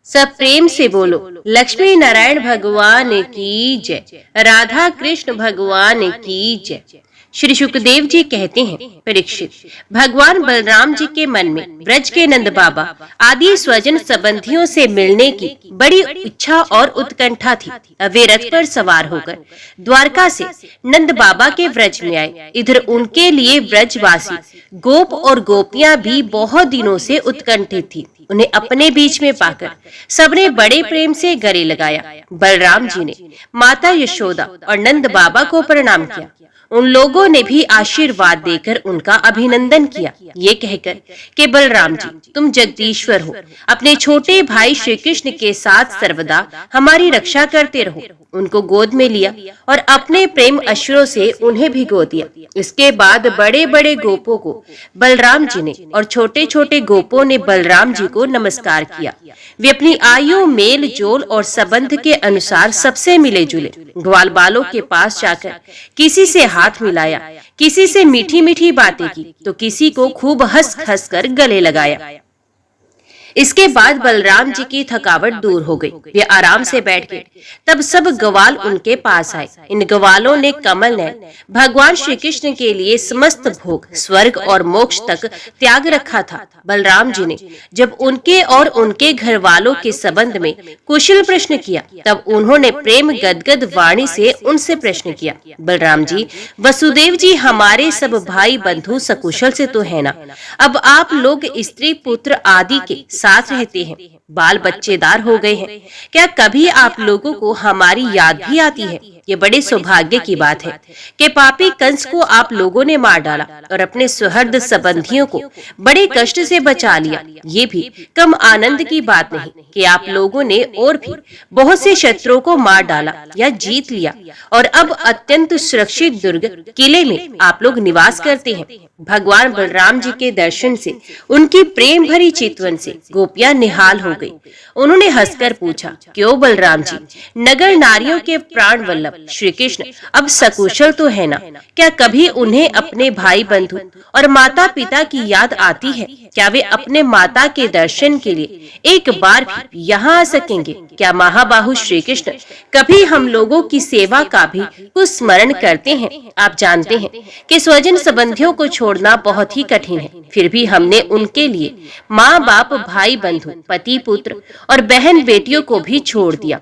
सब प्रेम से बोलो, लक्ष्मी नारायण भगवान की जय, राधा कृष्ण भगवान की जय। श्री सुखदेव जी कहते हैं, परीक्षित, भगवान बलराम जी के मन में ब्रज के नंद बाबा आदि स्वजन संबंधियों से मिलने की बड़ी इच्छा और उत्कंठा थी। वे रथ पर सवार होकर द्वारका से नंद बाबा के व्रज में आए। इधर उनके लिए ब्रजवासी गोप और गोपियां भी बहुत दिनों से उत्कंठित थी। उन्हें अपने बीच में पाकर सबने बड़े प्रेम से गले लगाया। बलराम जी ने माता यशोदा और नंद बाबा को प्रणाम किया। उन लोगों ने भी आशीर्वाद देकर उनका अभिनंदन किया, ये कहकर कि बलराम जी, तुम जगदीश्वर हो, अपने छोटे भाई श्री कृष्ण के साथ सर्वदा हमारी रक्षा करते रहो। उनको गोद में लिया और अपने प्रेम अश्रुओं से उन्हें भिगो दिया। इसके बाद बड़े बड़े गोपों को बलराम जी ने और छोटे छोटे गोपों ने बलराम जी को नमस्कार किया। वे अपनी आयु, मेल जोल और संबंध के अनुसार सबसे मिले जुले। ग्वाल बालों के पास जाकर किसी से हाथ मिलाया, किसी से मीठी मीठी बातें की, तो किसी को खूब हंस हंस कर गले लगाया। इसके बाद बलराम जी की थकावट दूर हो गई। वे आराम से बैठ गए। तब सब ग्वाल उनके पास आए। इन ग्वालों ने कमल नयन भगवान श्री कृष्ण के लिए समस्त भोग, स्वर्ग और मोक्ष तक त्याग रखा था। बलराम जी ने जब उनके और उनके घर वालों के संबंध में कुशल प्रश्न किया, तब उन्होंने प्रेम गदगद वाणी से उनसे प्रश्न किया, बलराम जी, वसुदेव जी हमारे सब भाई बंधु सकुशल से तो है ना? अब आप लोग स्त्री पुत्र आदि के साथ रहते हैं, बाल बच्चेदार हो गए हैं, क्या कभी आप लोगों को हमारी याद भी आती है? ये बड़े सौभाग्य की बात है कि पापी कंस को आप लोगों ने मार डाला और अपने सुहृद संबंधियों को बड़े कष्ट से बचा लिया। ये भी कम आनंद की बात नहीं कि आप लोगों ने और भी बहुत से शत्रुओं को मार डाला या जीत लिया और अब अत्यंत सुरक्षित दुर्ग किले में आप लोग निवास करते हैं। भगवान बलराम जी के दर्शन से, उनकी प्रेम भरी चितवन से गोपियां निहाल हो गई। उन्होंने हंसकर पूछा, क्यों बलराम जी, नगर नारियों के प्राण वल्लभ श्री कृष्ण अब सकुशल तो है ना? क्या कभी उन्हें अपने भाई बंधु और माता पिता की याद आती है? क्या वे अपने माता के दर्शन के लिए एक बार भी यहाँ आ सकेंगे? क्या महाबाहु श्री कृष्ण कभी हम लोगों की सेवा का भी कुछ स्मरण करते हैं? आप जानते हैं कि स्वजन संबंधियों को छोड़ना बहुत ही कठिन है, फिर भी हमने उनके लिए माँ बाप, भाई बंधु, पति पुत्र और बहन बेटियों को भी छोड़ दिया।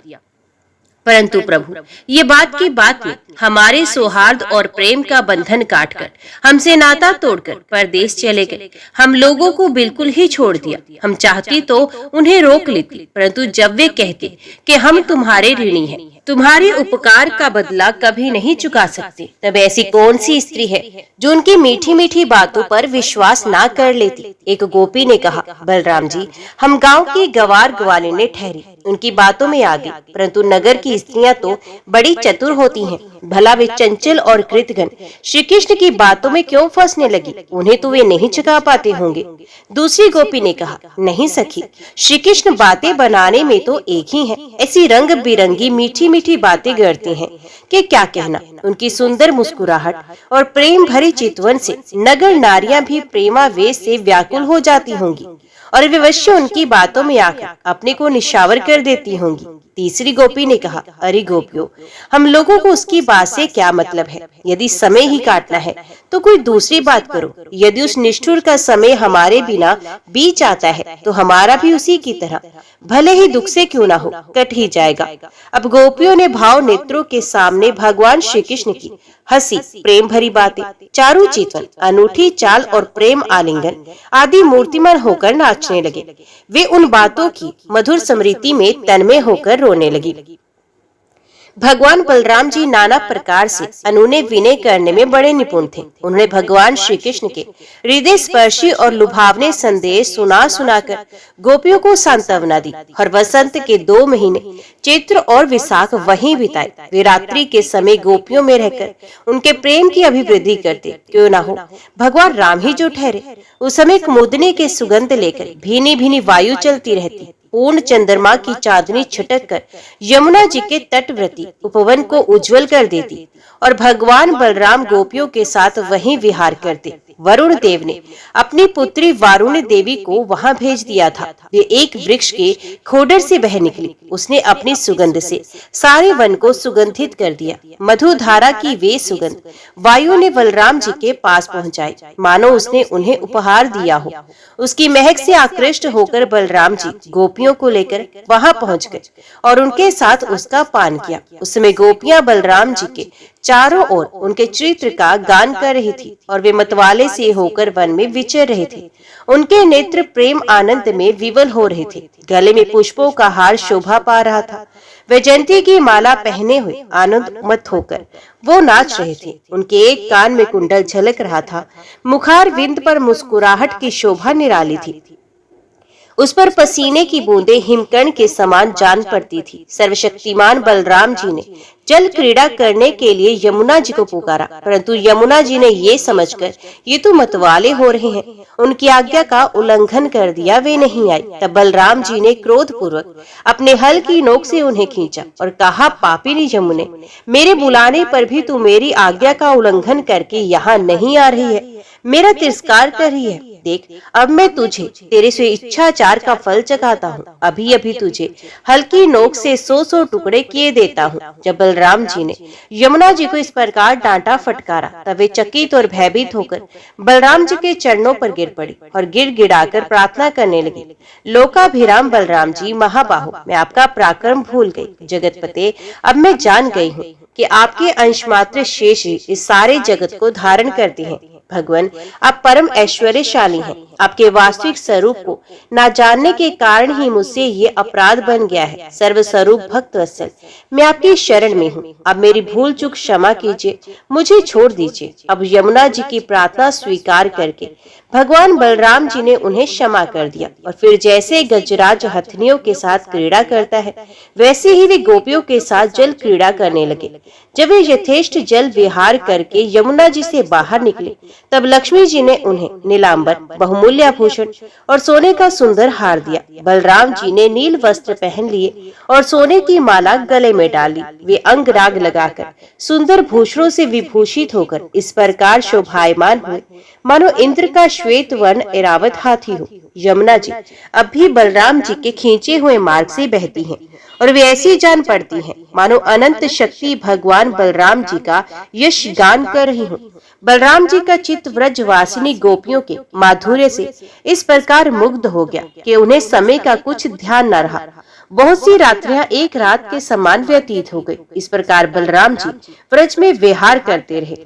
परंतु प्रभु, ये बात की बात में हमारे सौहार्द और प्रेम का बंधन काटकर, हमसे नाता तोड़कर परदेश चले गए। हम लोगों को बिल्कुल ही छोड़ दिया। हम चाहती तो उन्हें रोक लेती, परंतु जब वे कहते कि हम तुम्हारे ऋणी हैं, तुम्हारे उपकार का बदला कभी नहीं चुका सकते, तब ऐसी कौन सी स्त्री है जो उनकी मीठी मीठी बातों पर विश्वास ना कर लेती? एक गोपी ने कहा, बलराम जी, हम गांव की गवार ग्वालिने ठहरी, उनकी बातों में आ गई, परंतु नगर की स्त्रियां तो बड़ी चतुर होती हैं। भला वे चंचल और कृतघ्न श्री कृष्ण की बातों में क्यों फंसने लगी? उन्हें तो वे नहीं चुका पाते होंगे। दूसरी गोपी ने कहा, नहीं सखी, श्री कृष्ण बातें बनाने में तो एक ही हैं। ऐसी रंग बिरंगी मीठी मीठी बातें करते हैं कि क्या कहना। उनकी सुंदर मुस्कुराहट और प्रेम भरी चितवन से नगर नारियां भी प्रेमावेश से व्याकुल हो जाती होंगी और विवश उनकी बातों में आकर अपने को निशावर कर देती होंगी। तीसरी गोपी ने कहा, अरे गोपियों, हम लोगों को उसकी बात से क्या मतलब है? यदि समय ही काटना है तो कोई दूसरी बात करो। यदि उस निष्ठुर का समय हमारे बिना बीत जाता है तो हमारा भी उसी की तरह, भले ही दुख से क्यों ना हो, कट ही जाएगा। अब गोपियों ने भाव नेत्रों के सामने भगवान श्री कृष्ण की हंसी, प्रेम भरी बातें, चारु चितवन, अनूठी चाल और प्रेम आलिंगन आदि मूर्तिमान होकर नाचने लगे। वे उन बातों की मधुर स्मृति में तन्मय होकर रोने लगी। भगवान बलराम जी नाना प्रकार से अनुनय विनय करने में बड़े निपुण थे। उन्होंने भगवान श्री कृष्ण के हृदय स्पर्शी और लुभावने संदेश सुना सुनाकर गोपियों को सांत्वना दी और वसंत के 2 महीने चैत्र और विशाख वहीं बिताए। वे रात्रि के समय गोपियों में रहकर उनके प्रेम की अभिवृद्धि करते। क्यों ना हो, भगवान राम ही जो ठहरे। उस समय कुमुदनी के सुगंध लेकर भीनी भीनी वायु चलती रहती। पूर्ण चंद्रमा की चांदनी छिटक कर यमुना जी के तटवर्ती उपवन को उज्जवल कर देती और भगवान बलराम गोपियों के साथ वहीं विहार करते। वरुण देव ने अपनी पुत्री वारुणी देवी को वहां भेज दिया था। वे एक वृक्ष के खोडर से बह निकली। उसने अपनी सुगंध से सारे वन को सुगंधित कर दिया। मधुधारा की वे सुगंध वायु ने बलराम जी के पास पहुंचाई, मानो उसने उन्हें उपहार दिया हो। उसकी महक से आकृष्ट होकर बलराम जी गोपियों को लेकर वहां पहुंच गए और उनके साथ उसका पान किया। उस समय गोपियां बलराम जी के चारों ओर उनके चित्र का गान कर रही थी और वे मतवाले से होकर वन में विचर रहे थे। उनके नेत्र प्रेम आनंद में विवल हो रहे थे। गले में पुष्पों का हार शोभा पा रहा था। वैजयंती की माला पहने हुए आनंद मत होकर वो नाच रहे थे। उनके एक कान में कुंडल झलक रहा था। मुखार विंद पर मुस्कुराहट की शोभा निराली थी। उस पर पसीने की बूंदें हिमकर्ण के समान जान पड़ती थी। सर्वशक्तिमान बलराम जी ने जल क्रीड़ा करने के लिए यमुना जी को पुकारा, परंतु यमुना जी ने ये समझकर ये तो मतवाले हो रहे हैं, उनकी आज्ञा का उल्लंघन कर दिया, वे नहीं आई। तब बलराम जी ने क्रोध पूर्वक अपने हल की नोक से उन्हें खींचा और कहा, पापिनी यमुने, मेरे बुलाने पर भी तू मेरी आज्ञा का उल्लंघन करके यहाँ नहीं आ रही है, मेरा तिरस्कार कर रही है। देख, अब मैं तुझे तेरे से इच्छाचार का फल चखाता हूँ। अभी अभी तुझे हल्की नोक से 100 टुकड़े किए देता हूँ। जब बलराम जी ने यमुना जी को इस प्रकार डांटा फटकारा, तब वे चकित और भयभीत होकर बलराम जी के चरणों पर गिर पड़ी और गिड़गिड़ाकर प्रार्थना करने लगी। लोकाभिराम बलराम जी महाबाहो, मैं आपका पराक्रम भूल गई। जगतपते, अब मैं जान गई हूँ कि आपके अंश मात्र शेष इस सारे जगत को धारण करते हैं। भगवान, आप परम ऐश्वर्यशाली हैं। आपके वास्तविक स्वरूप को न जानने के कारण ही मुझसे ये अपराध बन गया है। सर्वस्वरूप भक्त वत्सल, मैं आपकी शरण में हूँ। अब मेरी भूल चूक क्षमा कीजिए, मुझे छोड़ दीजिए। अब यमुना जी की प्रार्थना स्वीकार करके भगवान बलराम जी ने उन्हें क्षमा कर दिया और फिर जैसे गजराज हथनियों के साथ क्रीड़ा करता है, वैसे ही वे गोपियों के साथ जल क्रीड़ा करने लगे। जब वे यथेष्ट जल विहार करके यमुना जी से बाहर निकले, तब लक्ष्मी जी ने उन्हें नीलांबर, बहुमूल्य आभूषण और सोने का सुंदर हार दिया। बलराम जी ने नील वस्त्र पहन लिए और सोने की माला गले में डाली। वे अंग राग लगाकर सुंदर भूषणों से विभूषित होकर इस प्रकार शोभायमान हुए, मानो इंद्र का श्वेत वर्ण ऐरावत हाथी हो। यमुना जी अब भी बलराम जी के खींचे हुए मार्ग से बहती हैं और वे ऐसी जान पड़ती हैं मानो अनंत शक्ति भगवान बलराम जी का यश गान कर रही हूँ। बलराम जी का चित्त व्रजवासिनी गोपियों के माधुर्य से इस प्रकार मुग्ध हो गया कि उन्हें समय का कुछ ध्यान न रहा। बहुत सी रात्रियां एक रात के समान व्यतीत हो गई। इस प्रकार बलराम जी व्रज में विहार करते रहे।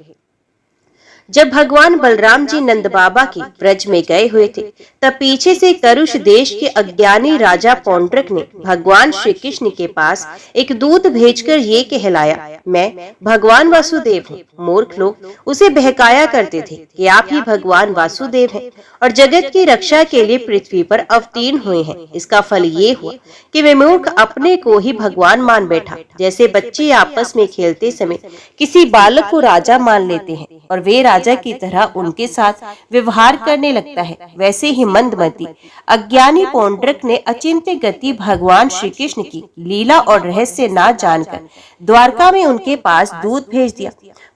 जब भगवान बलराम जी नंद बाबा के व्रज में गए हुए थे, तब पीछे से करुष देश के अज्ञानी राजा पौंड्रक ने भगवान श्री कृष्ण के पास एक दूत भेजकर ये कहलाया, मैं भगवान वासुदेव हूँ। मूर्ख लोग उसे बहकाया करते थे कि आप ही भगवान वासुदेव हैं और जगत की रक्षा के लिए पृथ्वी पर अवतीर्ण हुए हैं। इसका फल ये हुआ कि वे मूर्ख अपने को ही भगवान मान बैठा। जैसे बच्चे आपस में खेलते समय किसी बालक को राजा मान लेते हैं और वे राजा की तरह उनके साथ व्यवहार करने लगता है, वैसे ही मंदमती अज्ञानी पौंड्रक ने अचिंत्य गति भगवान श्री कृष्ण की लीला और रहस्य ना जानकर द्वारका में उनके पास दूत भेज दिया।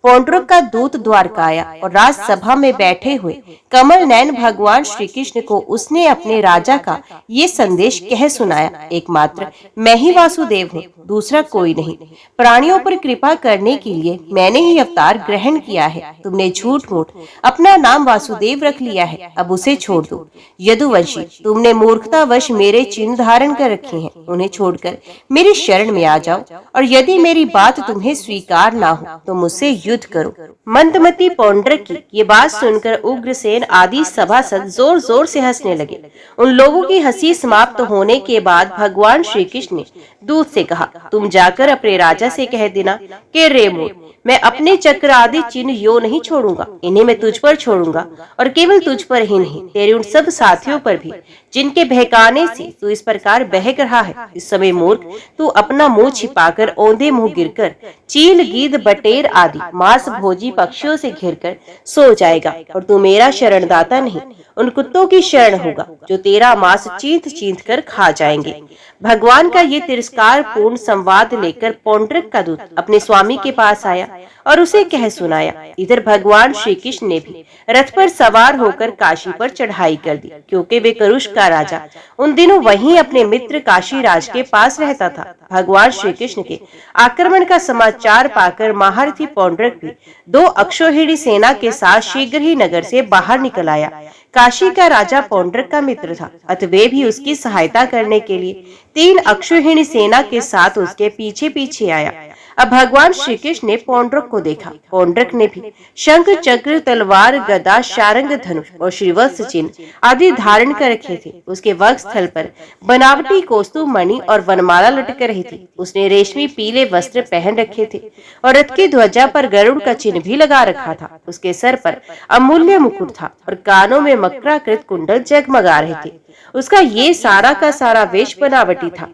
पौंड्रक का दूत द्वारका आया और राजसभा में बैठे हुए कमल नयन भगवान श्री कृष्ण को उसने अपने राजा का ये संदेश कह सुनाया, एकमात्र मैं ही वासुदेव हूँ, दूसरा कोई नहीं। प्राणियों पर कृपा करने के लिए मैंने ही अवतार ग्रहण किया है। तुमने झूठ मूठ अपना नाम वासुदेव रख लिया है, अब उसे छोड़ दो। यदुवंशी, तुमने मूर्खतावश मेरे चिन्ह धारण कर रखे हैं, उन्हें छोड़कर मेरी शरण में आ जाओ और यदि मेरी बात तुम्हें स्वीकार ना हो तो मुझसे युद्ध करो। मंदमती पौंड्रक की ये बात सुनकर उग्रसेन आदि सभासद जोर जोर से हंसने लगे। उन लोगों की हंसी समाप्त होने के बाद भगवान श्री कृष्ण ने दूत से कहा, तुम जाकर अपने राजा से कह देना कि रे मूर्ख, मैं अपने चक्र आदि चिन्ह यो नहीं छोड़ूंगा, इन्हें मैं तुझ पर छोड़ूंगा और केवल तुझ पर ही नहीं, तेरे उन सब साथियों पर भी जिनके बहकाने से तू इस प्रकार बहक रहा है। इस समय मूर्ख, तू अपना मुंह छिपाकर औंधे मुंह गिरकर चील, गीद, बटेर आदि मांस भोजी पक्षियों से घिरकर सो जाएगा और तू मेरा शरणदाता नहीं, उन कुत्तों की शरण होगा जो तेरा मांस चींथ चींथ कर खा जाएंगे। भगवान का ये तिरस्कार पूर्ण संवाद लेकर पौंड्रक का दूत अपने स्वामी के पास आया और उसे कह सुनाया। इधर भगवान श्री कृष्ण ने भी रथ पर सवार होकर काशी पर चढ़ाई कर दी, क्योंकि वे करुष का राजा उन दिनों वहीं अपने मित्र काशी राज के पास रहता था। भगवान श्री कृष्ण के आक्रमण का समाचार पाकर महारथी पौंड्रक भी 2 अक्षौहिणी सेना के साथ शीघ्र ही नगर से बाहर निकल आया। काशी का राजा पौंड्रक का मित्र था, अतः वे भी उसकी सहायता करने के लिए 3 अक्षौहिणी सेना के साथ उसके पीछे पीछे आया। अब भगवान श्री कृष्ण ने पौंड्रक को देखा। पौंड्रक ने भी शंख, चक्र, तलवार, गदा, शारंग, धनुष और श्रीवत्स चिन्ह आदि धारण कर रखे थे। उसके वक्षस्थल पर बनावटी कौस्तुभ मणि और वनमाला लटक रही थी। उसने रेशमी पीले वस्त्र पहन रखे थे और रथ की ध्वजा पर गरुड़ का चिन्ह भी लगा रखा था। उसके सर पर अमूल्य मुकुट था और कानों में मकराकृत कुंडल जगमगा रहे थे। उसका ये सारा का सारा वेश बनावटी था,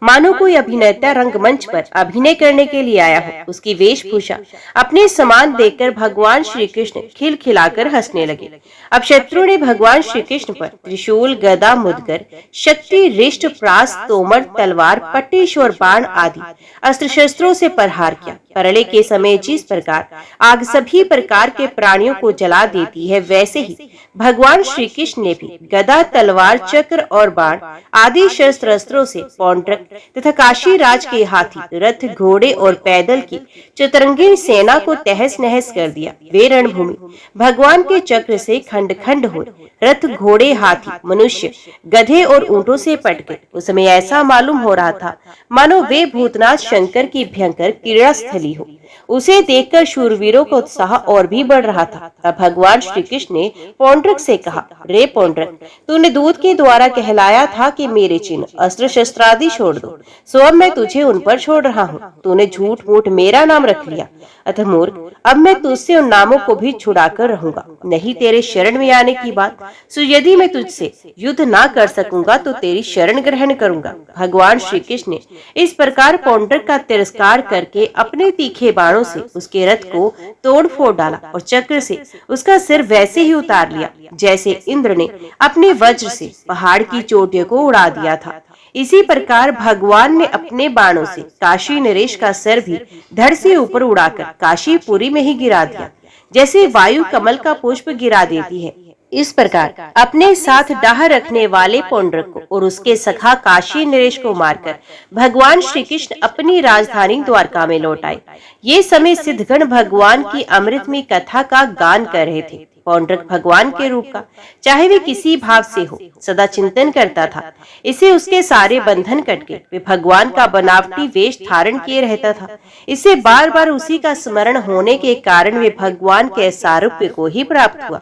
मानो कोई अभिनेता रंगमंच पर अभिनय करने के लिए आया हो। उसकी वेशभूषा अपने समान देखकर भगवान श्री कृष्ण खिलखिलाकर हंसने लगे। अब शत्रु ने भगवान श्री कृष्ण पर त्रिशूल, गदा, मुदगर, शक्ति, रिष्ट, प्रास, तोमर, तलवार, पट्टिश और बाण आदि अस्त्र शस्त्रों से प्रहार किया। प्रलय के समय जिस प्रकार आग सभी प्रकार के प्राणियों को जला देती है, वैसे ही भगवान श्री कृष्ण ने भी गदा, तलवार, चक्र और बाण आदि शस्त्र अस्त्रों से पौंड्रक तथा काशी राज के हाथी, रथ, घोड़े और पैदल की चतुरंगी सेना को तहस नहस कर दिया। वे रणभूमि भगवान के चक्र से खंड खंड हो रथ, घोड़े, हाथी, मनुष्य, गधे और ऊंटों से पट गए। उस समय ऐसा मालूम हो रहा था मानो वे भूतनाथ शंकर की भयंकर क्रीड़ा स्थली हो। उसे देखकर शूरवीरों का उत्साह और भी बढ़ रहा था। तब भगवान श्री कृष्ण ने पौंड्रक से कहा, रे पौंड्रक, तूने दूत के द्वारा कहलाया था कि मेरे चिन्ह, अस्त्र शस्त्र आदि छोड़ दो, सो अब मैं तुझे उन पर छोड़ रहा हूँ। तूने झूठ मूठ मेरा नाम रख लिया, अतः मूर्ख, अब मैं तुझसे उन नामों को भी छुड़ाकर रहूंगा। नहीं तेरे शरण में आने की बात, सो यदि मैं तुझसे युद्ध ना कर सकूंगा तो तेरी शरण ग्रहण करूंगा। भगवान श्री कृष्ण ने इस प्रकार पौंड्रक का तिरस्कार करके अपने तीखे बाणों से उसके रथ को तोड़ फोड़ डाला और चक्र से उसका सिर वैसे ही उतार लिया जैसे इंद्र ने अपने वज्र से पहाड़ की चोटियों को उड़ा दिया था। इसी प्रकार भगवान ने अपने बाणों से काशी नरेश का सिर भी धड़ से ऊपर उड़ाकर काशीपुरी में ही गिरा दिया, जैसे वायु कमल का पुष्प गिरा देती है। इस प्रकार अपने साथ डाह रखने वाले पौंड्रक को और उसके सखा काशी नरेश को मारकर भगवान श्री कृष्ण अपनी राजधानी द्वारका में लौट आए। ये समय सिद्धगण भगवान की अमृतमयी कथा का गान कर रहे थे। पौंड्रक भगवान के रूप का, चाहे वे किसी भाव से हो, सदा चिंतन करता था। इसे उसके सारे बंधन कट गए। वे भगवान का बनावटी वेश धारण किए रहता था। इसे बार बार उसी का स्मरण होने के कारण वे भगवान के सारूप्य को ही प्राप्त हुआ।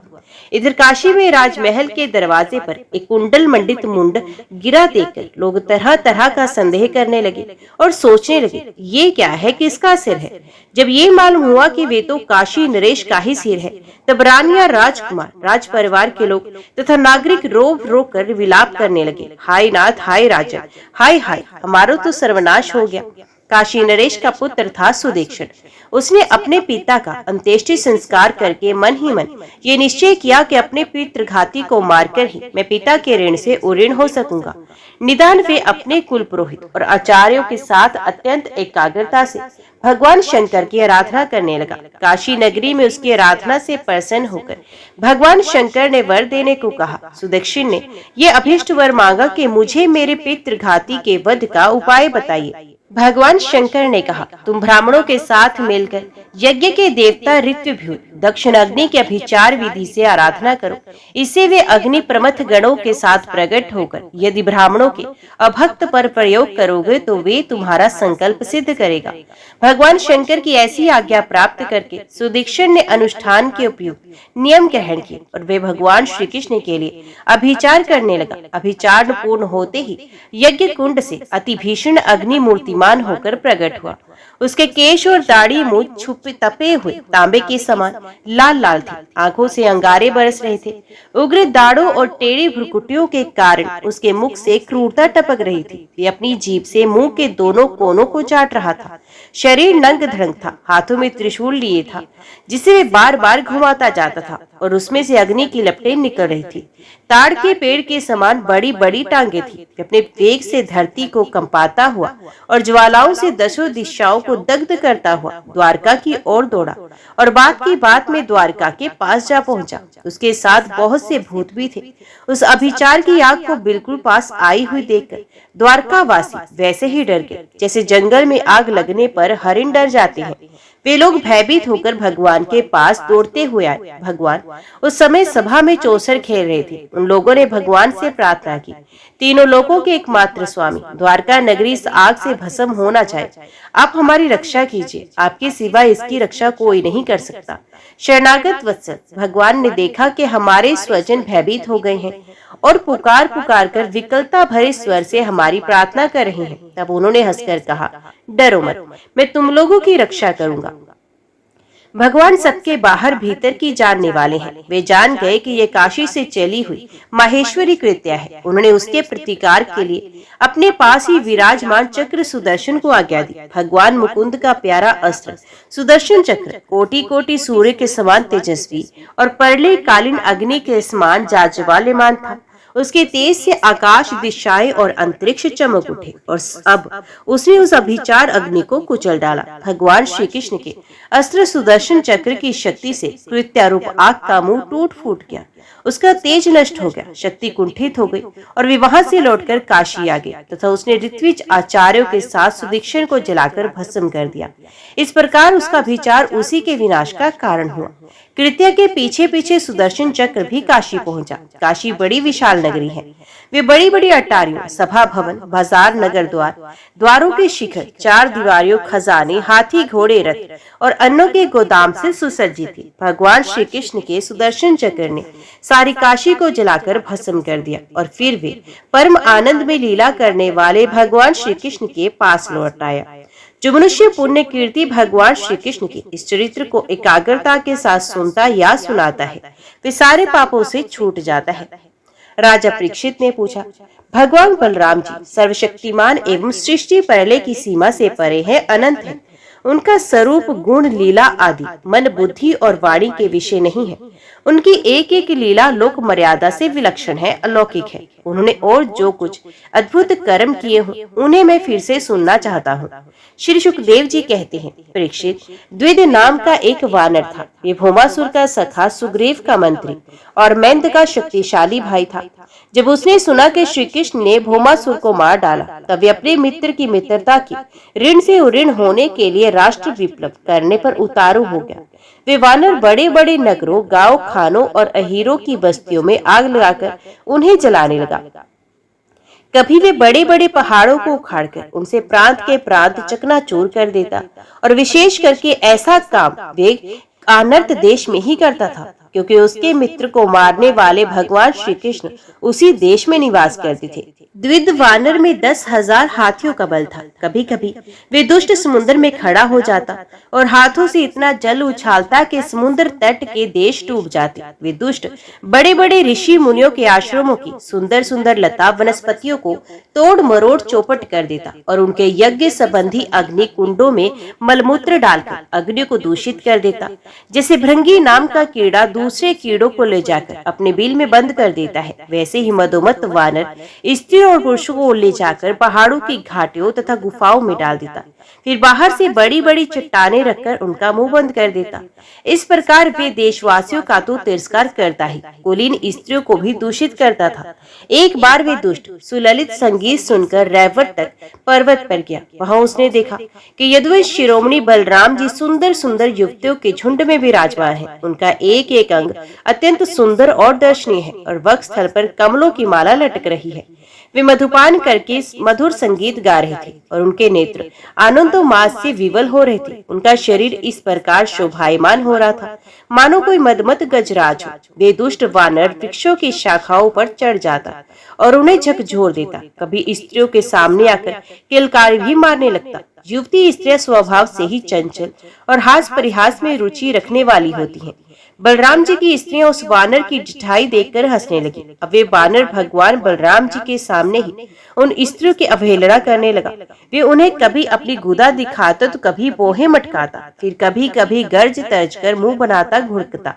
इधर काशी में राजमहल के दरवाजे पर एक कुंडल मंडित मुंड गिरा देखकर लोग तरह तरह का संदेह करने लगे और सोचने लगे, ये क्या है, किसका सिर है। जब ये मालूम हुआ कि वे तो काशी नरेश का ही सिर है, तब रानियां, राजकुमार, राज परिवार के लोग तथा नागरिक रो रो कर विलाप करने लगे, हाय नाथ, हाय राजा, हाय हाय, हमारा तो सर्वनाश हो गया। काशी नरेश का पुत्र था सुदीक्षण। उसने अपने पिता का अंत्येष्टि संस्कार करके मन ही मन ये निश्चय किया कि अपने पितृघाती को मारकर ही मैं पिता के ऋण से उऋण हो सकूंगा। निदान वे अपने कुल पुरोहित और आचार्यों के साथ अत्यंत एकाग्रता से भगवान शंकर की आराधना करने लगा। काशी नगरी में उसकी आराधना से प्रसन्न होकर भगवान शंकर ने वर देने को कहा। सुदक्षिण ने ये अभीष्ट वर मांगा कि मुझे मेरे पितृघाती के वध का उपाय बताइए। भगवान शंकर ने कहा, तुम ब्राह्मणों के साथ मिलकर यज्ञ के देवता ऋत्विभ्यु दक्षिण अग्नि के अभिचार विधि से आराधना करो। इससे वे अग्नि प्रमथ गणों के साथ प्रकट होकर यदि ब्राह्मणों के अभक्त पर प्रयोग करोगे तो वे तुम्हारा संकल्प सिद्ध करेगा। भगवान शंकर की ऐसी आज्ञा प्राप्त करके सुदीक्षण ने अनुष्ठान के उपयुक्त नियम ग्रहण किए और वे भगवान श्री कृष्ण के लिए अभिचार करने लगा। अभिचार पूर्ण होते ही यज्ञ कुंड से अति भीषण अग्नि मूर्ति शक्तिमान होकर प्रकट हुआ। उसके केश और दाढ़ी मूछ छुपे तपे हुए तांबे के समान लाल लाल थे। आंखों से अंगारे बरस रहे थे। उग्र दाढ़ों और टेढ़ी भ्रुकुटियों के कारण उसके मुख से क्रूरता टपक रही थी। वे अपनी जीभ से मुंह के दोनों कोनों को चाट रहा था। शरीर नंग धड़ंग था। हाथों में त्रिशूल लिए था, जिसे वे बार बार घुमाता जाता था और उसमें से अग्नि की लपटें निकल रही थी। ताड़ के पेड़ के समान बड़ी बड़ी टांगे थी। अपने वेग से धरती को कंपाता हुआ और ज्वालाओं से दसों दिशाओं को दग्ध करता हुआ द्वारका की ओर दौड़ा और बात की बात में द्वारका के पास जा पहुंचा। उसके साथ बहुत से भूत भी थे। उस अभिचार की आग को बिल्कुल पास आई हुई देखकर द्वारकावासी वैसे ही डर गए जैसे जंगल में आग लगने पर हरिण डर जाते हैं। वे लोग भयभीत होकर भगवान के पास दौड़ते हुए आए। भगवान उस समय सभा में चौसर खेल रहे थे। उन लोगों ने भगवान से प्रार्थना की, तीनों लोगों के एकमात्र स्वामी, द्वारका नगरी इस आग से भस्म होना चाहे, आप हमारी रक्षा कीजिए। आपके सिवा इसकी रक्षा कोई नहीं कर सकता। शरणागत वत्सल, भगवान ने देखा कि हमारे स्वजन भयभीत हो गए हैं और पुकार पुकार कर विकलता भरे स्वर से हमारी प्रार्थना कर रहे हैं। तब उन्होंने हंसकर कहा, डरो मत, मैं तुम लोगों की रक्षा करूंगा। भगवान सबके बाहर भीतर की जानने वाले हैं। वे जान गए कि ये काशी से चली हुई माहेश्वरी कृत्या है। उन्होंने उसके प्रतिकार के लिए अपने पास ही विराजमान चक्र सुदर्शन को आज्ञा दी। भगवान मुकुंद का प्यारा अस्त्र सुदर्शन चक्र कोटि कोटि सूर्य के समान तेजस्वी और परले कालीन अग्नि के समान जाज्वल्यमान था। उसके तेज से आकाश, दिशाएं और अंतरिक्ष चमक उठे और अब उसने उस अभिचार अग्नि को कुचल डाला। भगवान श्री कृष्ण के अस्त्र सुदर्शन चक्र की शक्ति से कृत्यारूप आग का मुंह टूट फूट गया। उसका तेज नष्ट हो गया, शक्ति कुंठित हो गई और वे वहां से लौटकर काशी आ गए तथा उसने ऋत्विज आचार्यों के साथ सुदीक्षण को जलाकर भस्म कर दिया। इस प्रकार उसका विचार उसी के विनाश का कारण हुआ। कृत्या के पीछे पीछे सुदर्शन चक्र भी काशी पहुंचा। काशी बड़ी विशाल नगरी है। वे बड़ी बड़ी अट्टारियों, सभा भवन, बाजार, नगर द्वार, द्वारों के शिखर, चार दीवारियों, खजाने, हाथी, घोड़े, रथ और अन्नों के गोदाम से सुसज्जित थी। भगवान श्री कृष्ण के सुदर्शन चक्र ने सारी काशी को जलाकर भस्म कर दिया और फिर वे परम आनंद में लीला करने वाले भगवान श्री कृष्ण के पास लौट आया। जो मनुष्य पुण्य कीर्ति भगवान श्री कृष्ण के इस चरित्र को एकाग्रता के साथ सुनता या सुनाता है, वे सारे पापों से छूट जाता है। राजा परीक्षित ने पूछा, भगवान बलराम जी सर्वशक्तिमान एवं सृष्टि पहले की सीमा से परे है, अनंत है। उनका स्वरूप, गुण, लीला आदि मन, बुद्धि और वाणी के विषय नहीं है। उनकी एक एक लीला लोक मर्यादा से विलक्षण है, अलौकिक है। उन्होंने और जो कुछ अद्भुत कर्म किए हों, उन्हें मैं फिर से सुनना चाहता हूँ। श्री सुखदेव जी कहते हैं, परीक्षित, द्विद नाम का एक वानर था। ये भौमासुर का सखा, सुग्रीव का मंत्री और मैंद का शक्तिशाली भाई था। जब उसने सुना कि श्री कृष्ण ने भौमासुर को मार डाला, तब वे अपने मित्र की मित्रता की ऋण से ऋण होने के लिए राष्ट्र विप्लव करने पर उतारू हो गया। वे वानर बड़े बड़े नगरों, गांव, खानों और अहीरों की बस्तियों में आग लगाकर उन्हें जलाने लगा। कभी वे बड़े बड़े पहाड़ों को उखाड़कर उनसे प्रांत के प्रांत चकनाचूर कर देता और विशेष करके ऐसा काम वे अनर्थ देश में ही करता था, क्योंकि उसके मित्र को मारने वाले भगवान श्री कृष्ण उसी देश में निवास करते थे। द्विद वानर में 10,000 हाथियों का बल था। कभी कभी वे दुष्ट समुद्र में खड़ा हो जाता और हाथों से इतना जल उछालता कि समुद्र तट के देश डूब जाते। वे दुष्ट बड़े बड़े ऋषि मुनियों के आश्रमों की सुंदर सुंदर लता वनस्पतियों को तोड़ मरोड़ चौपट कर देता और उनके यज्ञ संबंधी अग्नि कुंडों में मलमूत्र डालकर अग्नि को दूषित कर देता। जैसे भृंगी नाम का कीड़ा दूसरे कीड़ों को ले जाकर अपने बिल में बंद कर देता है, वैसे ही मदोमत वानर स्त्रियों और पुरुषों को ले जाकर पहाड़ों की घाटियों तथा गुफाओं में डाल देता। फिर बाहर से बड़ी बड़ी चट्टानें रखकर उनका मुंह बंद कर देता। इस प्रकार वे देशवासियों का तो तिरस्कार करता ही, कुलीन स्त्रियों को भी दूषित करता था। एक बार वे दुष्ट सुललित संगीत सुनकर रैवत तक पर्वत पर गया। वहां उसने देखा कि यदुवंश शिरोमणि बलराम जी सुंदर सुंदर युवतियों के झुंड में विराजमान है। उनका एक एक अंग अत्यंत सुंदर और दर्शनीय है और वक्ष स्थल पर कमलों की माला लटक रही है। वे मधुपान करके मधुर संगीत गा रहे थे और उनके नेत्र आनंदोन्माद से विवल हो रहे थे। उनका शरीर इस प्रकार शोभायमान हो रहा था मानो कोई मदमत गजराज हो। वे दुष्ट वानर वृक्षों की शाखाओं पर चढ़ जाता और उन्हें झकझोर देता। कभी स्त्रियों के सामने आकर किलकारी भी मारने लगता। युवती स्त्रियां स्वभाव से ही चंचल और हास परिहास में रुचि रखने वाली होती हैं। बलराम जी की स्त्रियां उस वानर की ढिठाई देखकर हंसने लगी। अब वे वानर भगवान बलराम जी के सामने ही उन स्त्रियों की अवहेलना करने लगा। वे उन्हें कभी अपनी गुदा दिखाता तो कभी बोहे मटकाता, फिर कभी कभी गर्ज तर्ज कर मुंह बनाता घुड़कता।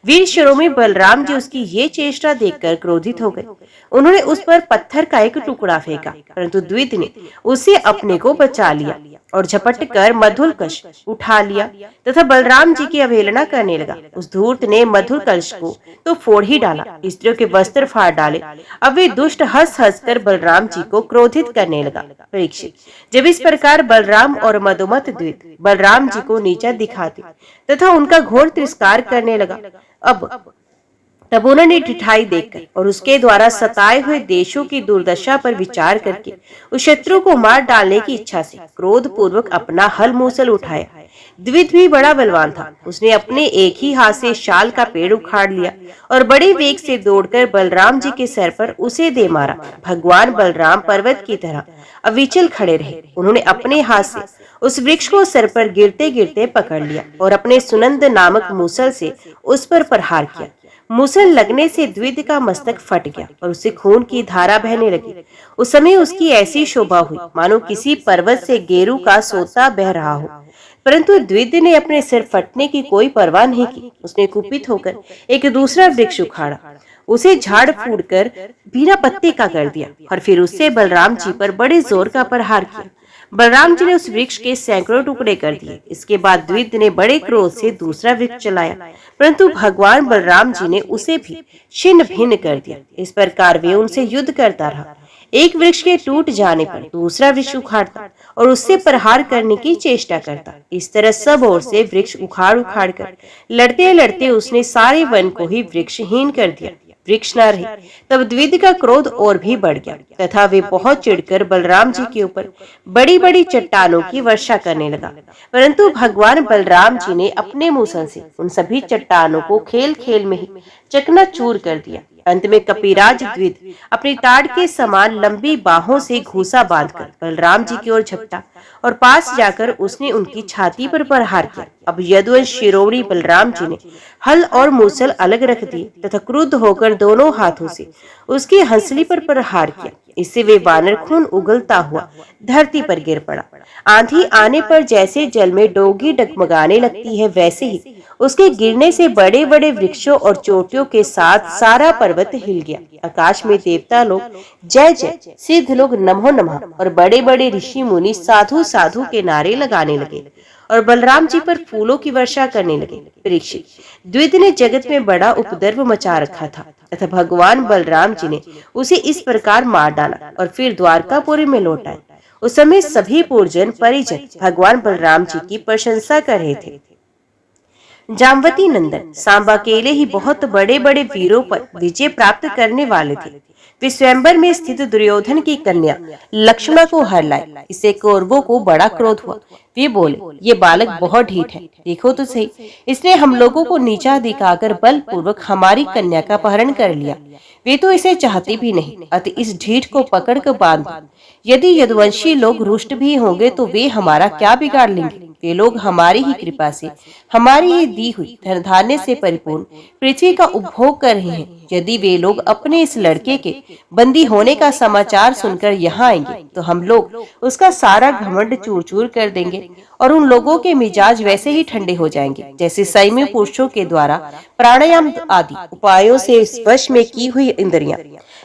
वीर शिरोमणि बलराम जी उसकी ये चेष्टा देखकर क्रोधित हो गए। उन्होंने उस पर पत्थर का एक टुकड़ा फेंका, परंतु द्विज ने उसे अपने को बचा लिया और झपट कर मधुर कलश उठा लिया तथा बलराम जी की अवहेलना करने लगा। उस धूर्त ने मधुर कलश को तो फोड़ ही डाला, स्त्रियों के वस्त्र फाड़ डाले। अब वे दुष्ट हंस हंस कर बलराम जी को क्रोधित करने लगा। परीक्षित, जब इस प्रकार बलराम और मधुमत द्विज बलराम जी को नीचा दिखाते तथा उनका घोर तिरस्कार करने लगा, तब उन्होंने ढिठाई देखकर और उसके द्वारा सताए हुए देशों की दुर्दशा पर विचार करके उस शत्रु को मार डालने की इच्छा से क्रोध पूर्वक अपना हल मूसल उठाया। द्विज भी बड़ा बलवान था। उसने अपने एक ही हाथ से शाल का पेड़ उखाड़ लिया और बड़े वेग से दौड़कर बलराम जी के सर पर उसे दे मारा। भगवान बलराम पर्वत की तरह अविचल खड़े रहे। उन्होंने अपने हाथ से उस वृक्ष को सर पर गिरते गिरते पकड़ लिया और अपने सुनंद नामक मूसल से उस पर प्रहार किया। मूसल लगने से द्विज का मस्तक फट गया और उसे खून की धारा बहने लगी। उस समय उसकी ऐसी शोभा हुई मानो किसी पर्वत से गेरू का सोता बह रहा हो। परंतु द्विज ने अपने सिर फटने की कोई परवाह नहीं की। उसने कुपित होकर एक दूसरा वृक्ष उखाड़ा, उसे झाड़ फूड़ कर बिना पत्ते का कर दिया और फिर उससे बलराम जी पर बड़े जोर का प्रहार किया। बलराम जी ने उस वृक्ष के सैकड़ों टुकड़े कर दिए। इसके बाद द्विज ने बड़े क्रोध से दूसरा वृक्ष चलाया, परंतु भगवान बलराम जी ने उसे भी छिन्न भिन्न कर दिया। इस प्रकार वे उनसे युद्ध करता रहा। एक वृक्ष के टूट जाने पर दूसरा वृक्ष उखाड़ता और उससे प्रहार करने की चेष्टा करता। इस तरह सब ओर से वृक्ष उखाड़ उखाड़ कर लड़ते लड़ते उसने सारे वन को ही वृक्षहीन कर दिया। वृक्ष न रहे तब द्विज का क्रोध और भी बढ़ गया तथा वे बहुत चिढ़कर बलराम जी के ऊपर बड़ी बड़ी चट्टानों की वर्षा करने लगा। परंतु भगवान बलराम जी ने अपने मूसल से उन सभी चट्टानों को खेल खेल में ही चकनाचूर कर दिया। अंत में कपिराज द्विज अपनी ताड़ के समान लंबी बाहों से घूसा बांधकर बलराम जी की ओर झपटा और पास जाकर उसने उनकी छाती पर प्रहार किया। अब यदुवंश शिरोमणि बलराम जी ने हल और मूसल अलग रख दिए तथा क्रुद्ध होकर दोनों हाथों से उसकी हंसली पर प्रहार किया। इससे वे वानर खून उगलता हुआ धरती पर गिर पड़ा। आंधी आने पर जैसे जल में डोगी डगमगाने लगती है, वैसे ही उसके गिरने से बड़े बड़े वृक्षों और चोटियों के साथ सारा पर्वत हिल गया। आकाश में देवता लोग जय जय, सिद्ध लोग नमो नमः और बड़े बड़े ऋषि मुनि साधु साधु के नारे लगाने लगे और बलराम जी पर फूलों की वर्षा करने लगे। परीक्षित, द्विज ने जगत में बड़ा उपद्रव मचा रखा था तथा भगवान बलराम जी ने उसे इस प्रकार मार डाला और फिर द्वारकापुरी में लौट आए। उस समय सभी पूर्वजन परिजन भगवान बलराम जी की प्रशंसा कर रहे थे। जामवती नंदन सांबा अकेले ही बहुत बड़े बड़े वीरों पर विजय प्राप्त करने वाले थे। वे स्वयंवर में स्थित दुर्योधन की कन्या लक्ष्मणा को हर लाए। इससे कौरवों को बड़ा क्रोध हुआ। वे बोले, ये बालक बहुत ढीठ है, देखो तो सही, इसने हम लोगों को नीचा दिखाकर बलपूर्वक हमारी कन्या का अपहरण कर लिया। वे तो इसे चाहते भी नहीं, अतः इस ढीठ को पकड़ कर बांध दो। यदि यदुवंशी लोग रुष्ट भी होंगे तो वे हमारा क्या बिगाड़ लेंगे? वे लोग हमारी ही कृपा से, हमारी ही दी हुई धन धान्य से परिपूर्ण पृथ्वी का उपभोग कर रहे हैं। यदि वे लोग अपने इस लड़के के बंदी होने का समाचार सुनकर यहाँ आएंगे तो हम लोग उसका सारा घमंड चूर चूर कर देंगे और उन लोगों के मिजाज वैसे ही ठंडे हो जाएंगे जैसे संयमी पुरुषों के द्वारा प्राणायाम आदि उपायों से वश में की हुई इंद्रियां।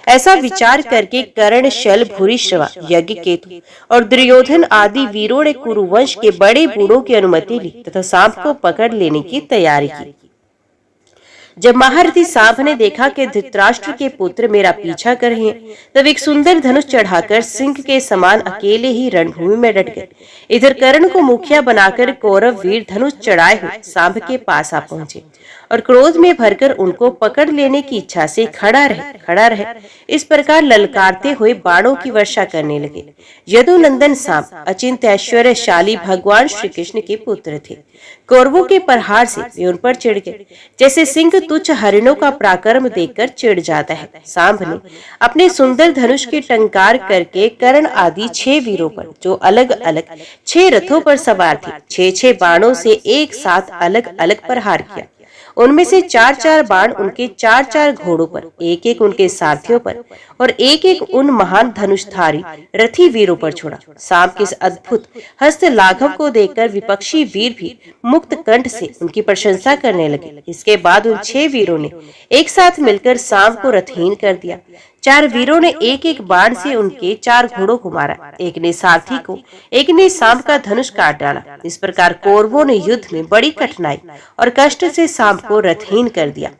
ऐसा विचार करके कर्ण, शल, भूरिश्रवा, यज्ञकेतु और दुर्योधन आदि वीरों ने कुरुवंश के बड़े बूढ़ों की अनुमति ली तथा सांप को पकड़ लेने की तैयारी की। जब महारथी सांप ने देखा कि धृतराष्ट्र के पुत्र मेरा पीछा कर रहे हैं, तब एक सुंदर धनुष चढ़ाकर सिंह के समान अकेले ही रणभूमि में डट गए। इधर कर्ण को मुखिया बनाकर कौरव वीर धनुष चढ़ाए हुए सांप के पास आ पहुंचे और क्रोध में भरकर उनको पकड़ लेने की इच्छा से खड़ा रहे। इस प्रकार ललकारते हुए बाणों की वर्षा करने लगे। यदुनंदन सांप अचिंत्य ऐश्वर्यशाली भगवान श्री कृष्ण के पुत्र थे। कौरवों के प्रहार से वे उन पर चिढ़ गए, जैसे सिंह तुच्छ हरिणों का पराक्रम देखकर चिढ़ जाता है। सांप ने अपने सुंदर धनुष के टंकार करके कर्ण आदि 6 वीरों पर, जो अलग अलग 6 रथों पर सवार थे, 6 बाणों से एक साथ अलग अलग प्रहार किया। उनमें से 4 बाण उनके 4 घोड़ों पर, एक उनके सारथियों पर और एक उन महान धनुषधारी रथी वीरों पर छोड़ा। सांप के इस अद्भुत हस्त लाघव को देखकर विपक्षी वीर भी मुक्त कंठ से उनकी प्रशंसा करने लगे। इसके बाद उन 6 वीरों ने एक साथ मिलकर सांप को रथहीन कर दिया। 4 वीरों ने एक बाण से उनके 4 घोड़ों को मारा। एक ने सारथी को, एक ने सांप का धनुष काट डाला। इस प्रकार कौरवों ने युद्ध में बड़ी कठिनाई और कष्ट से सांप को रथहीन कर दिया।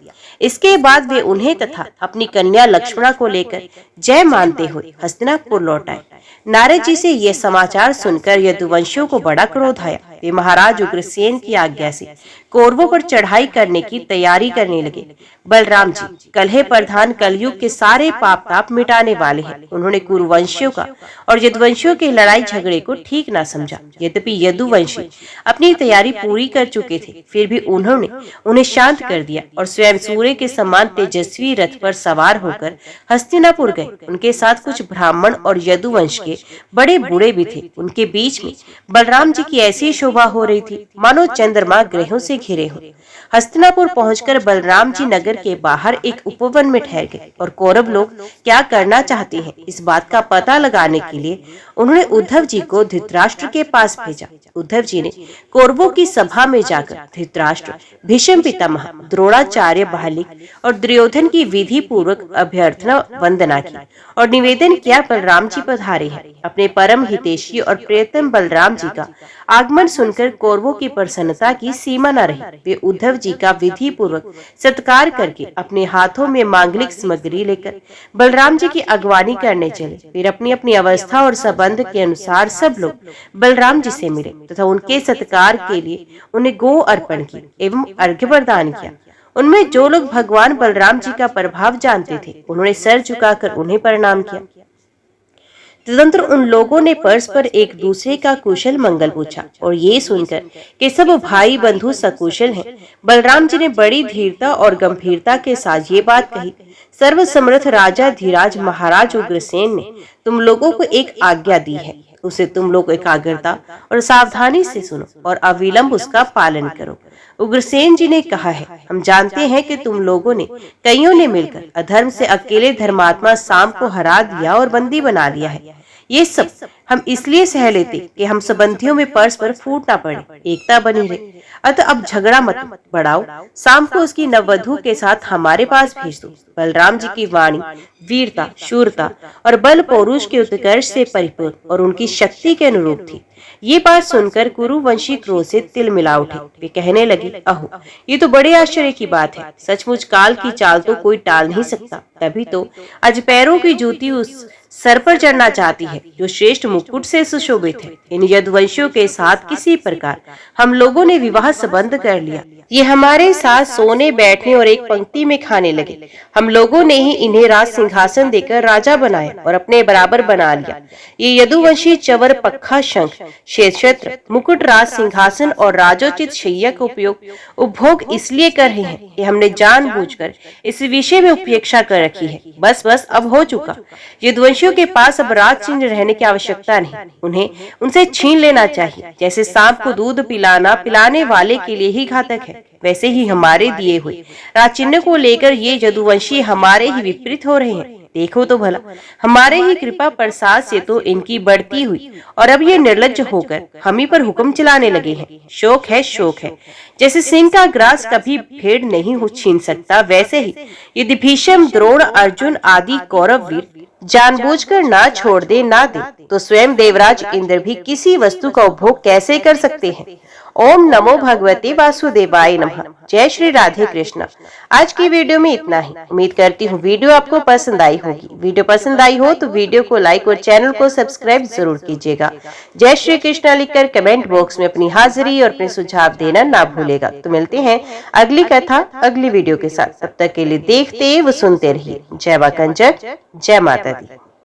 इसके बाद वे उन्हें तथा अपनी कन्या लक्ष्मणा को लेकर जय मानते हुए हस्तिनापुर लौट आए। नारद जी से यह समाचार सुनकर यदुवंशियों को बड़ा क्रोध आया। वे महाराज उग्रसेन की आज्ञा से कौरवों पर चढ़ाई करने की तैयारी करने लगे। बलराम जी कलह प्रधान कलयुग के सारे पाप ताप मिटाने वाले हैं। उन्होंने कुरुवंशियों का और यदुवंशियों के लड़ाई झगड़े को ठीक ना समझा। यद्यपि यदुवंशी अपनी तैयारी पूरी कर चुके थे, फिर भी उन्होंने उन्हें शांत कर दिया और स्वयं सूर्य के समान तेजस्वी रथ पर सवार होकर हस्तिनापुर गए। उनके साथ कुछ ब्राह्मण और यदुवंश के बड़े बूढ़े भी थे। उनके बीच में बलराम जी की ऐसी शोभा हो रही थी मानो चंद्रमा ग्रहों से घिरे हो। हस्तिनापुर पहुंचकर बलराम जी नगर के बाहर एक उपवन में ठहर गए और कौरव लोग क्या करना चाहते हैं इस बात का पता लगाने के लिए उन्होंने उद्धव जी को धृतराष्ट्र के पास भेजा। उद्धव जी ने कौरवों की सभा में जाकर धृतराष्ट्र, भीष्म पितामह, द्रोणाचार्य, बालिक और दुर्योधन की विधि पूर्वक अभ्यर्थना वंदना की और निवेदन किया, बलराम जी पधारे हैं। अपने परम हितैषी और प्रियतम बलराम जी का आगमन सुनकर कौरवों की प्रसन्नता की सीमा न रही। वे उद्धव जी का विधि पूर्वक सत्कार करके अपने हाथों में मांगलिक सामग्री लेकर बलराम जी की अगवानी करने चले। फिर अपनी अपनी अवस्था और संबंध के अनुसार सब लोग बलराम जी से मिले तथा उनके सत्कार के लिए उन्हें गो अर्पण की एवं अर्घ्य प्रदान किया। उनमें जो लोग भगवान बलराम जी का प्रभाव जानते थे, उन्होंने सर झुकाकर उन्हें प्रणाम किया। तदनंतर उन लोगों ने परस्पर एक दूसरे का कुशल मंगल पूछा और ये सुनकर कि सब भाई बंधु सकुशल हैं, बलराम जी ने बड़ी धीरता और गंभीरता के साथ ये बात कही, सर्वसमर्थ राजा धीराज महाराज उग्रसेन ने तुम लोगों को एक आज्ञा दी है, उसे तुम लोग एकाग्रता और सावधानी से सुनो और अविलंब उसका पालन करो। उग्रसेन जी ने कहा है, हम जानते हैं कि तुम लोगों ने कईयों ने मिलकर अधर्म से अकेले धर्मात्मा सांप को हरा दिया और बंदी बना लिया है। ये सब हम इसलिए सह लेते कि हम संबंधियों में परस्पर फूट ना पड़े, एकता बनी रहे। अतः अब झगड़ा मत बढ़ाओ, शाम को उसकी नववधू के साथ हमारे पास भेज दो। बलराम जी की वाणी वीरता, शूरता और बल पौरुष के उत्कर्ष से परिपूर्ण और उनकी शक्ति के अनुरूप थी। ये बात सुनकर कुरुवंशी क्रोध से तिल मिला उठे। वे कहने लगे, अहो ये तो बड़े आश्चर्य की बात है, सचमुच काल की चाल तो कोई टाल नहीं सकता। तभी तो आज पैरों की जूती उस सर पर चढ़ना चाहती है जो श्रेष्ठ मुकुट से सुशोभित है। इन यदुवंशियों के साथ किसी प्रकार हम लोगों ने विवाह संबंध कर लिया। ये हमारे साथ सोने, बैठने और एक पंक्ति में खाने लगे। हम लोगों ने ही इन्हें राज सिंहासन देकर राजा बनाया और अपने बराबर बना लिया। ये यदुवंशी चवर, पक्खा, शंख, क्षेत्र, मुकुट, राज सिंहासन और राजोचित शैया का उपभोग इसलिए कर रहे हैं कि हमने जानबूझकर इस विषय में उपेक्षा कर रखी है। बस अब हो चुका। यदुवंशियों के पास अब राज चिन्ह रहने की आवश्यकता नहीं, उन्हें उनसे छीन लेना चाहिए। जैसे सांप को दूध पिलाना पिलाने वाले के लिए ही घातक है, वैसे ही हमारे दिए हुए राज चिन्ह को लेकर ये यदुवंशी हमारे ही विपरीत हो रहे हैं। देखो तो भला, हमारे ही कृपा प्रसाद से तो इनकी बढ़ती हुई और अब ये निर्लज्ज होकर हम ही पर हुक्म चलाने लगे हैं। शोक है, शोक है। जैसे सिंह का ग्रास कभी भेड़ नहीं छीन सकता, वैसे ही यदि भीष्म, द्रोण, अर्जुन आदि कौरव वीर जानबूझकर ना छोड़ दे ना दे तो स्वयं देवराज इंद्र भी किसी वस्तु का उपभोग कैसे कर सकते हैं। ओम नमो भगवते वासुदेवाय नमः। जय श्री राधे कृष्ण। आज की वीडियो में इतना ही। उम्मीद करती हूँ वीडियो आपको पसंद आई होगी। वीडियो पसंद आई हो तो वीडियो को लाइक और चैनल को सब्सक्राइब जरूर कीजिएगा। जय श्री कृष्ण लिखकर कमेंट बॉक्स में अपनी हाजिरी और अपने सुझाव देना ना भूलेगा। तो मिलते हैं अगली कथा अगली वीडियो के साथ। तब तक के लिए देखते व सुनते रहिए। जय मां कंचन, जय माता दी।